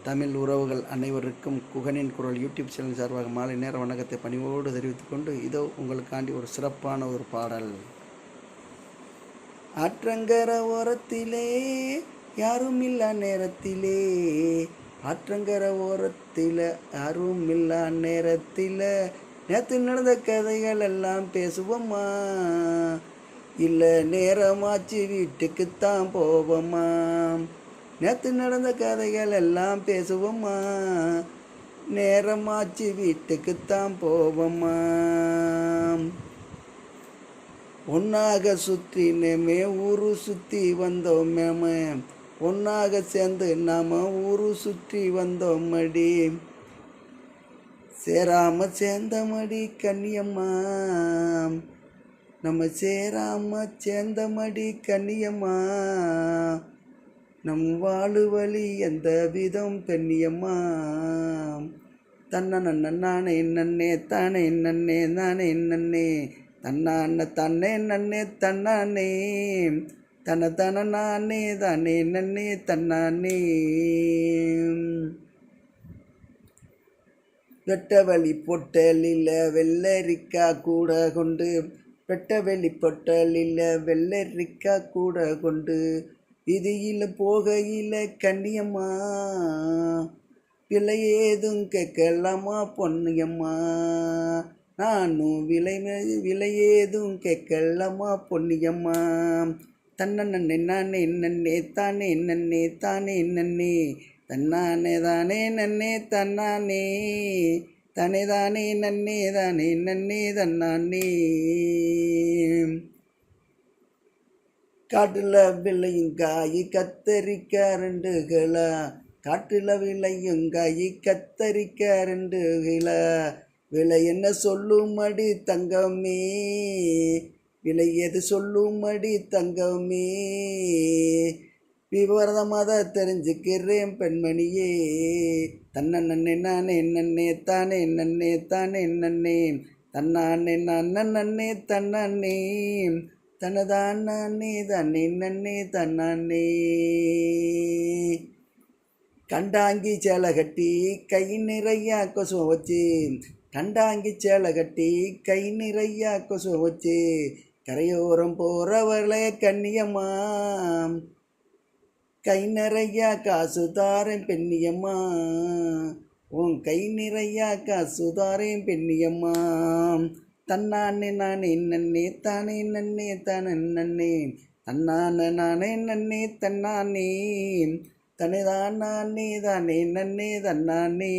தமிழ் உறவுகள் அனைவருக்கும் குகனின் குரல் யூடியூப் சேனல் சார்பாக மாலை நேர வணக்கத்தை பணிவோடு தெரிவித்துக் கொண்டு இதோ உங்களுக்காண்டி ஒரு சிறப்பான ஒரு பாடல். ஆற்றங்கர ஓரத்திலே யாரும் இல்லா நேரத்திலே, ஆற்றங்கர ஓரத்தில் யாரும் இல்லா நேரத்தில், நேற்று நடந்த கதைகள் எல்லாம் பேசுவோமா, இல்லை நேரமாச்சு வீட்டுக்குத்தான் போவோமா. நேற்று நடந்த கதைகள் எல்லாம் பேசுவோமா, நேரமாச்சு வீட்டுக்குத்தான் போவோமா. ஒன்றாக சுற்றினமே ஊரு சுற்றி வந்தோமே, ஒன்றாக சேர்ந்து நாம ஊரு சுற்றி வந்தோம் மடி, சேராம சேர்ந்த மடி கண்ணியம்மா, நம்ம சேராம சேர்ந்த மடி கண்ணியம்மா, நம் வாழு வழி எந்த விதம் பெண்ணியம்மா. தன்ன நானே நன்னே தானே நன்னே நானே நன்னே, தன்னான தன்னே நன்னே தன்னானே, தன தன நானே தானே நன்னே தன்னானே. வெட்டவழி பொட்டலில் வெள்ளரிக்கா கூட கொண்டு, வெட்டவெளி பொட்டலில் வெள்ளரிக்கா கூட கொண்டு, விதியில் போகையில் கண்ணியம்மா, விலை ஏதும் கேட்கலாமா பொன்னியம்மா, நானும் விலை ஏதும் கேட்கலாமா பொன்னியம்மா. தன்ன நன்னே நானே நன்னே தானே நன்னே தானே நன்னே, தன்னானே தானே நன்னே தன்னானே, தானே தானே நன்னே தானே நன்னே தன்னானே. காட்டுல விளையும் காய் கத்தரிக்காய் 2 கிலோ, காட்டுல விளையும் காய் கத்தரிக்காய் 2 கிலோ, விலை என்ன சொல்லுமடி தங்கமே, விலை எது சொல்லுமடி தங்கமே, விவரமாக தெரிஞ்சுக்கிறேன் பெண்மணியே. தன்ன நன்னே நானே நன்னே தானே நன்னே தானே நன்னே, தன்னானே நான் நன்னே தன்னானே, தனதானே தானே நன்னே தன்னானே. கண்டாங்கி சேலை கட்டி கை நிறையா கொசு வச்சு, கண்டாங்கி சேலை கட்டி கை நிறையா கொசு வச்சு, கரையோரம் போகிறவர்களே கண்ணியம்மா, கை நிறையா காசு தாரேன் பெண்ணியம்மா, உன் கை நிறையா காசு தாரேன் பெண்ணியம்மா. தன்னானே நானே நன்னே தானே நன்னே தானே நன்னே, தன்னான நானே நன்னே தன்னானே, தனே தானே தானே நன்னே தன்னானே.